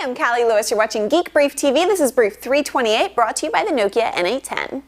I'm Callie Lewis. You're watching Geek Brief TV. This is Brief 328, brought to you by the Nokia N810.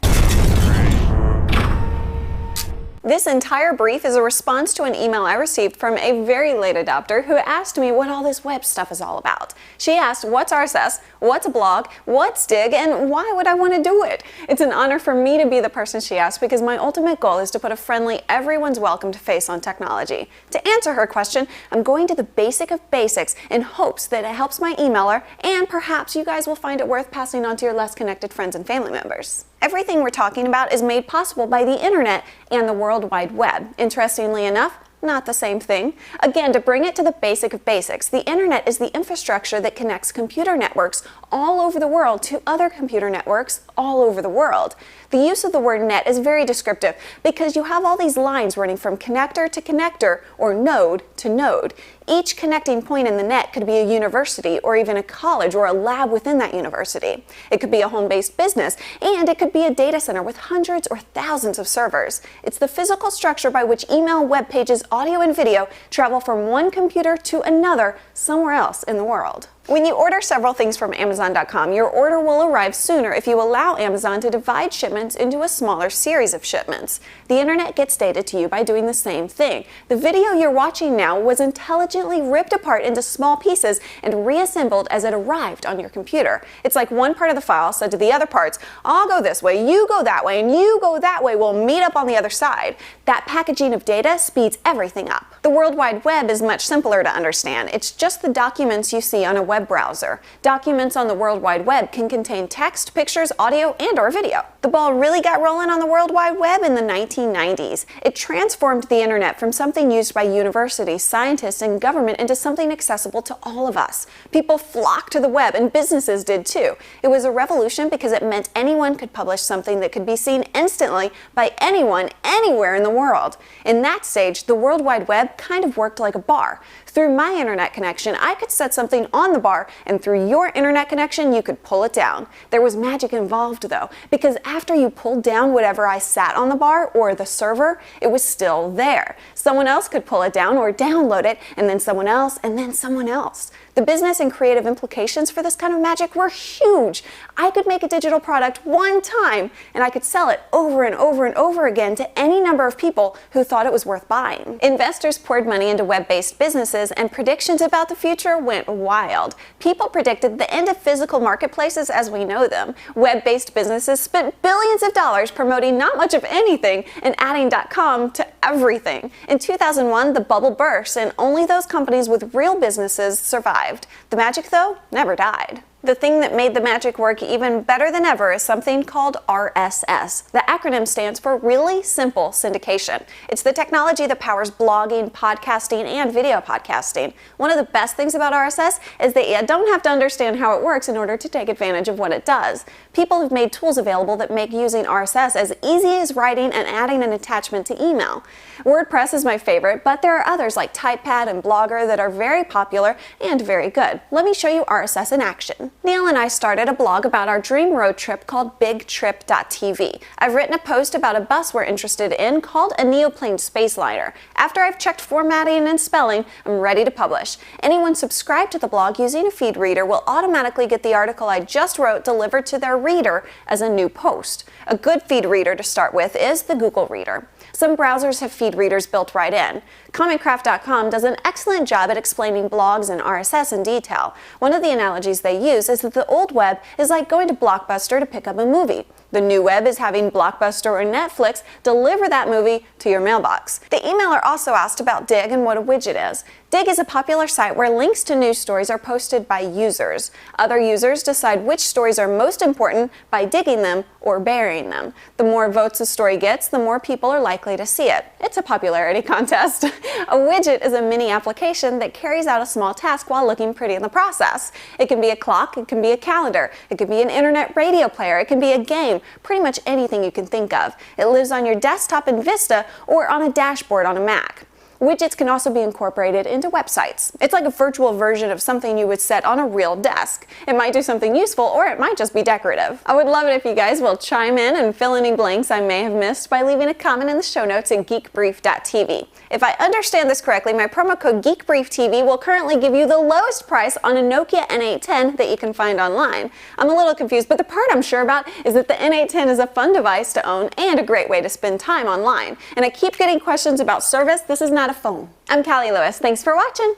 This entire brief is a response to an email I received from a very late adopter who asked me what all this web stuff is all about. She asked, what's RSS, what's a blog, what's Digg, and why would I want to do it? It's an honor for me to be the person she asked because my ultimate goal is to put a friendly, everyone's welcome to face on technology. To answer her question, I'm going to the basic of basics in hopes that it helps my emailer and perhaps you guys will find it worth passing on to your less connected friends and family members. Everything we're talking about is made possible by the internet and the World Wide Web. Interestingly enough, not the same thing. Again, to bring it to the basic of basics, the internet is the infrastructure that connects computer networks all over the world to other computer networks all over the world. The use of the word net is very descriptive because you have all these lines running from connector to connector or node to node. Each connecting point in the net could be a university or even a college or a lab within that university. It could be a home-based business and it could be a data center with hundreds or thousands of servers. It's the physical structure by which email, web pages, audio, and video travel from one computer to another somewhere else in the world. When you order several things from Amazon.com, your order will arrive sooner if you allow Amazon to divide shipments into a smaller series of shipments. The internet gets data to you by doing the same thing. The video you're watching now was intelligently ripped apart into small pieces and reassembled as it arrived on your computer. It's like one part of the file said to the other parts, I'll go this way, you go that way, and you go that way, we'll meet up on the other side. That packaging of data speeds everything up. The World Wide Web is much simpler to understand. It's just the documents you see on a web browser. Documents on the World Wide Web can contain text, pictures, audio, and/or video. The ball really got rolling on the World Wide Web in the 1990s. It transformed the internet from something used by universities, scientists, and government into something accessible to all of us. People flocked to the web, and businesses did too. It was a revolution because it meant anyone could publish something that could be seen instantly by anyone, anywhere in the world. In that stage, the World Wide Web kind of worked like a bar. Through my internet connection, I could set something on the bar, and through your internet connection, you could pull it down. There was magic involved though, because after you pulled down whatever I sat on the bar or the server, it was still there. Someone else could pull it down or download it, and then someone else, and then someone else. The business and creative implications for this kind of magic were huge. I could make a digital product one time, and I could sell it over and over and over again to any number of people who thought it was worth buying. Investors poured money into web-based businesses, and predictions about the future went wild. People predicted the end of physical marketplaces as we know them. Web-based businesses spent billions of dollars promoting not much of anything and adding .com to everything. In 2001, the bubble burst, and only those companies with real businesses survived. The magic, though, never died. The thing that made the magic work even better than ever is something called RSS. The acronym stands for Really Simple Syndication. It's the technology that powers blogging, podcasting, and video podcasting. One of the best things about RSS is that you don't have to understand how it works in order to take advantage of what it does. People have made tools available that make using RSS as easy as writing and adding an attachment to email. WordPress is my favorite, but there are others like TypePad and Blogger that are very popular and very good. Let me show you RSS in action. Neil and I started a blog about our dream road trip called bigtrip.tv. I've written a post about a bus we're interested in called a Neoplane Spaceliner. After I've checked formatting and spelling, I'm ready to publish. Anyone subscribed to the blog using a feed reader will automatically get the article I just wrote delivered to their reader as a new post. A good feed reader to start with is the Google Reader. Some browsers have feed readers built right in. Commentcraft.com does an excellent job at explaining blogs and RSS in detail. One of the analogies they use is that the old web is like going to Blockbuster to pick up a movie. The new web is having Blockbuster or Netflix deliver that movie to your mailbox. The emailer also asked about Digg and what a widget is. Digg is a popular site where links to news stories are posted by users. Other users decide which stories are most important by digging them or burying them. The more votes a story gets, the more people are likely to see it. It's a popularity contest. A widget is a mini application that carries out a small task while looking pretty in the process. It can be a clock, it can be a calendar, it can be an internet radio player, it can be a game, pretty much anything you can think of. It lives on your desktop in Vista or on a dashboard on a Mac. Widgets can also be incorporated into websites. It's like a virtual version of something you would set on a real desk. It might do something useful, or it might just be decorative. I would love it if you guys will chime in and fill any blanks I may have missed by leaving a comment in the show notes at geekbrief.tv. If I understand this correctly, my promo code Geek Brief TV will currently give you the lowest price on a Nokia N810 that you can find online. I'm a little confused, but the part I'm sure about is that the N810 is a fun device to own and a great way to spend time online. And I keep getting questions about service. This is not a phone. I'm Callie Lewis. Thanks for watching.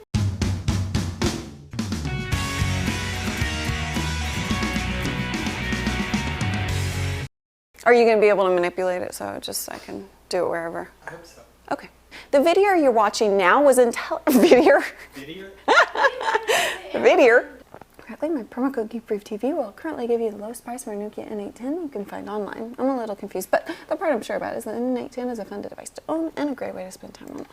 Are you going to be able to manipulate it so I can do it wherever? I hope so. Okay. The video you're watching now was video. Currently, my promo code Geek Brief TV will currently give you the lowest price for a Nokia N810 you can find online. I'm a little confused, but the part I'm sure about is that an N810 is a fun device to own and a great way to spend time online.